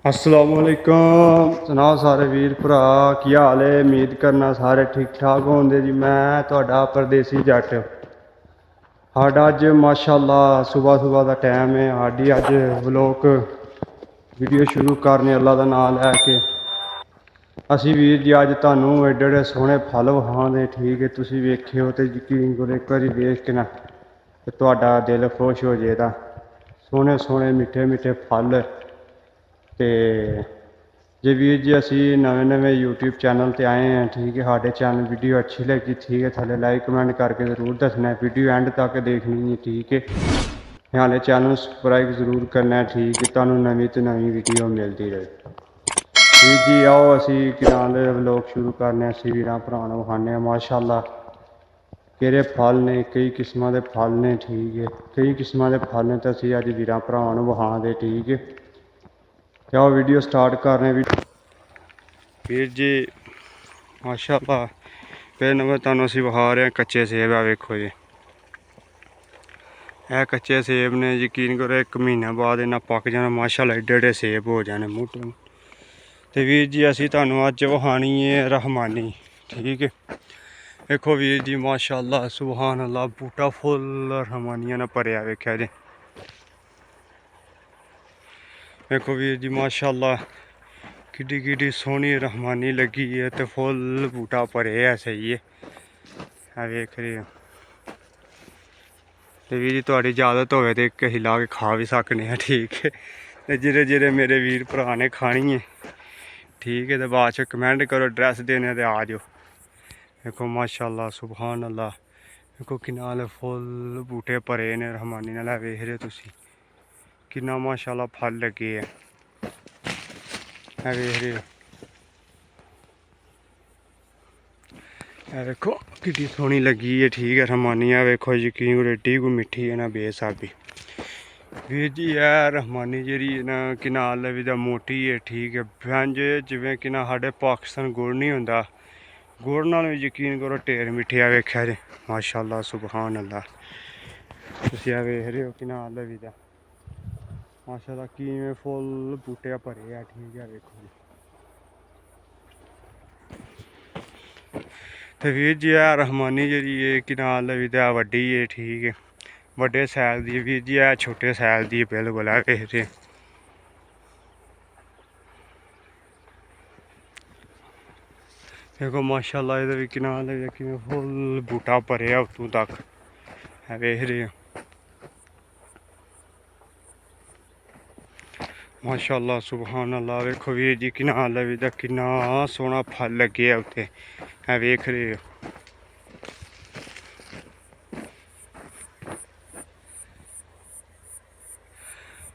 असलामुअलैकुम सुनाओ सारे वीर भरा की हाल है। उम्मीद करना सारे ठीक ठाक होंगे जी। मैं तुहाडा परदेसी जट साडा अज माशाअल्लाह सुबह सुबह का टाइम है। साड़ी अज व्लॉग वीडियो शुरू करने अल्लाह का नाम लैके असी वीर जी अज तुहानू एडे एडे सोहने फल विखाने ठीक है। तुसी वेखियो तो यकीन करो एक बारी देख के ना तुहाडा दिल खुश हो जाएगा। सोहने सोहने मिठे मिठे फल तो जे वीर जी असी नवे नवे यूट्यूब चैनल पर आए हैं ठीक है। साढ़े चैनल वीडियो अच्छी लगी ठीक है थले लाइक कमेंट करके ज़रूर दसना है। वीडियो एंड तक देखनी है ठीक है। हाले चैनल सबसक्राइब जरूर करना है ठीक है। तुहानू नवी तो नवी वीडियो मिलती रहे। वीर जी आओ असी किनाल व्लॉग शुरू करने असी वीरां भरावां नूं विखाने माशाअल्लाह केड़े फल ने कई किस्मां दे फल ने ठीक है। कई किस्मां दे फल ने तो असी अज वीरां भरावां नूं विखा दे ठीक है। आओ वीडियो स्टार्ट कर रहे हैं। वीर जी माशाअल्लाह फिर नंबर तुहानू असी विखा रहे हैं कच्चे सेब आ वेखो जी। यह कच्चे सेब ने यकीन करो एक महीना बाद इन्हें पक जाना माशाअल्लाह एडे एडे सेब हो जाने मुट्टे। तो वीर जी असी तुहानू अज विखानी है रहमानी ठीक है। देखो वीर जी माशाअल्लाह सुभान अल्लाह बूटा फुल रहमानिया ने भरिया वेख्या जी। देखो वीर जी माशाअल्लाह किड्डी किड्डी सोहनी रहमानी लगी है तो फुल बूटा भरे है सही है वेख रहे हो। तो वीर जी थोड़ी इजाजत हो तो एक हिला के खा भी सकने हैं ठीक है। तो जिरे जिरे मेरे वीर भरा ने खानी है ठीक है। तो बाद च कमेंट करो एड्रैस देने ते आ जाओ। देखो माशाअल्लाह सुभान अल्लाह देखो किनाल फुल बूटे भरे ने रहमानी नाल वेख रहे हो तुसी किन्ना माशाअल्लाह फल लगे है वेख रहे हो। देखो कितनी सोहनी लगी है ठीक है रहमानिया वेखो यकीन करो एड्डी कोई मिट्ठी है ना बेसाबी। वीर जी है रहमानी जी ना कि नाल लवी दा मोटी है ठीक है। व्यंज जिवें कि ना साढ़े पाकिस्तान गुड़ नहीं होंदा गुड़ नाल भी यकीन करो ढेर मिट्ठे आ वेख्या जी माशाअल्लाह सुभान अल्लाह। तुसीं आ वेख रहे हो कि नाल लवी दा माशाअल्लाह किवें फुल बूटे भरे आ ठीक है वेखो जी। तो वीर जी है रहमानी जी है कि नाल लवी दा वड्डी है ठीक है। वड्डे सैल दी वीर जी है छोटे सैल दी बिल्कुल है वेख रहे। देखो माशाअल्लाह ये भी किनाल कि फुल बूटा भरे उतों तक वेख रहे हो। माशाअल्लाह सुभान अल्लाह वेखो वीर जी किनाल लवी दा किन्ना सोहना फल लगे है उत्ते वेख रहे हो।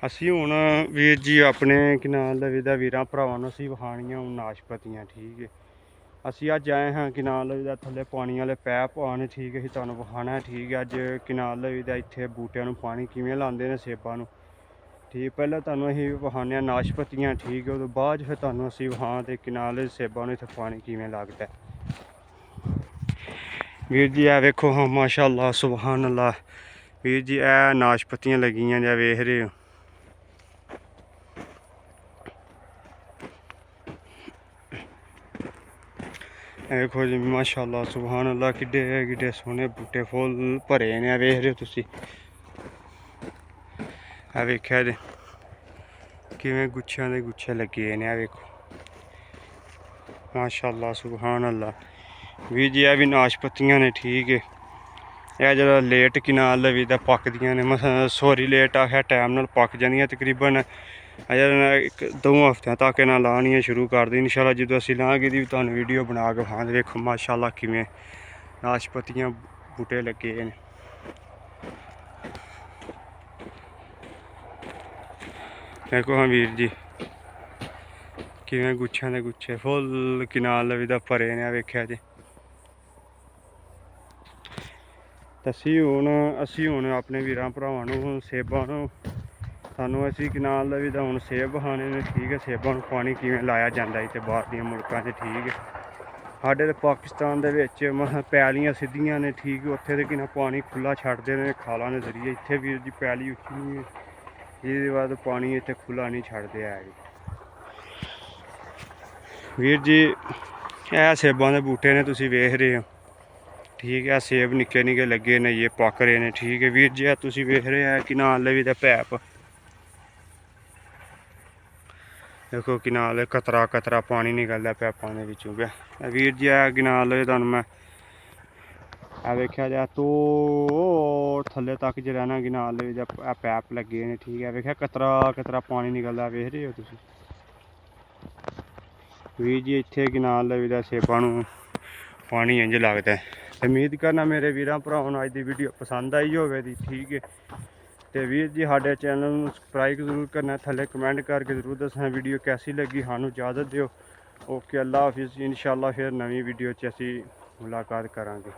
असी हुण वीर जी अपने किनाल लवी दा वीरां भरावां नूं असी विखाणियां हुण नाशपतियां ठीक है। असी अज आए हाँ किनाल लवी दा थल्ले पानी वाले पैप आने ठीक है। तुहानूं विखाना है ठीक है। अज किनाल लवी दा इत्थे बूटियां नूं पानी किवें लांदे ने सेबां नूं ठीक पहले तुहानूं असीं विखाने नाशपतियां ठीक है। उस तो बाद फिर तुहानूं असीं विखा ते किनाल सेबां नूं इत्थे पानी किवें लगदा है। वीर जी है वेखो हाँ माशाअल्लाह सुभान अल्लाह वीर जी है नाशपतियां लगियां जा वेख रहे हो। देखो जी माशाअल्लाह सुभान अल्लाह किड्डे किड्डे सोहने बूटे फुल भरे ने वेख रहे हो तुसी वेख्या जी किवें गुच्छियां दे गुच्छे लगे ने वेखो माशाअल्लाह सुभान अल्लाह। वीर जी भी नाशपतियां ने ठीक है। यह जरा लेट किनाल लवी दा पकदियां ने मसां सॉरी लेट आखेआ टाइम नाल पक जांदियां तकरीबन अजर एक 2 हफ्तियां तक इन्हां लानियां शुरू कर दी इंशाअल्लाह। जो असीं लांगे दी तुहानूं वीडियो बना के विखांदे देखो माशाअल्लाह किवें नाशपतियां बूटे लगे ने। देखो हाँ वीर जी किवें गुच्छियां दे गुच्छे फुल किनाल लवी दा भरे ने वेख्या जी। असी हुण अपने वीरां भरावां नूं सेबां नूं सानूं असी किनाल लवी दा हुण सेब विखाने ने ठीक है। सेबां नूं पानी किवें लाया जांदा इत्थे बाहर दियां मुल्कां च ठीक है। साढ़े ते पाकिस्तान दे विच मसां पैलियां सिद्धियां ने ठीक है। उत्थे ते किन्ना पानी खुला छड्डदे ने खालां दे जरिए इत्थे वीर जी पैली उच्ची नहीं है जिहदी वजह तो पानी इत्थे खुला नहीं छड्डदे है जी। ਵੀਰ ਜੀ ਇਹ ਸੇਬਾਂ ਦੇ ਬੂਟੇ ਨੇ, ਤੁਸੀਂ ਵੇਖ ਰਹੇ ਹੋ ਠੀਕ ਹੈ। ਸੇਬ ਨਿੱਕੇ ਨਿੱਕੇ ਲੱਗੇ ਨੇ, ਇਹ ਪੱਕ ਰਹੇ ਨੇ ਠੀਕ ਹੈ ਵੀਰ ਜੀ। ਤੁਸੀਂ ਵੇਖ ਰਹੇ ਹੋ ਕਿ ਨਾਲ ਵੀ ਦਾ ਪੈਪ ਦੇਖੋ, ਕਿ ਨਾਲ ਕਤਰਾ ਕਤਰਾ ਪਾਣੀ ਨਿਕਲਦਾ ਪੈਪਾਂ ਦੇ ਵਿੱਚੋਂ ਪਿਆ ਵੀਰ ਜੀ। ਆ ਕਿ ਨਾਲ ਤੁਹਾਨੂੰ ਮੈਂ ਆ ਵੇਖਿਆ ਜਾ ਤੋ ਥੱਲੇ ਤੱਕ ਜਿਹੜਾ ਨਾ ਕਿ ਨਾਲ ਵੀ ਪੈਪ ਲੱਗੇ ਨੇ ਠੀਕ ਹੈ। ਵੇਖਿਆ ਕਤਰਾ ਕਤਰਾ ਪਾਣੀ ਨਿਕਲਦਾ, ਵੇਖ ਰਹੇ ਹੋ ਤੁਸੀਂ ਵੀਰ ਜੀ। ਇੱਥੇ ਕਿ ਨਾਲ ਵੀ ਦਾ ਸੇਬਾਂ ਨੂੰ ਪਾਣੀ ਇੰਝ ਲੱਗਦਾ। ਉਮੀਦ ਕਰਨਾ ਮੇਰੇ ਵੀਰਾਂ ਭਰਾਵਾਂ ਨੂੰ ਅੱਜ ਦੀ ਵੀਡੀਓ ਪਸੰਦ ਆਈ ਹੋਵੇ ਦੀ ਠੀਕ ਹੈ। ਤੇ ਵੀਰ ਜੀ ਸਾਡੇ ਚੈਨਲ ਨੂੰ ਸਬਸਕ੍ਰਾਈਬ ਜ਼ਰੂਰ ਕਰਨਾ, ਥੱਲੇ ਕਮੈਂਟ ਕਰਕੇ ਜ਼ਰੂਰ ਦੱਸਣਾ ਵੀਡੀਓ ਕੈਸੀ ਲੱਗੀ। ਸਾਨੂੰ ਇਜਾਜ਼ਤ ਦਿਓ। ਓਕੇ, ਅੱਲਾ ਹਾਫਿਜ਼। ਇਨਸ਼ਾਅੱਲਾ ਫਿਰ ਨਵੀਂ ਵੀਡੀਓ 'ਚ ਅਸੀਂ ਮੁਲਾਕਾਤ ਕਰਾਂਗੇ।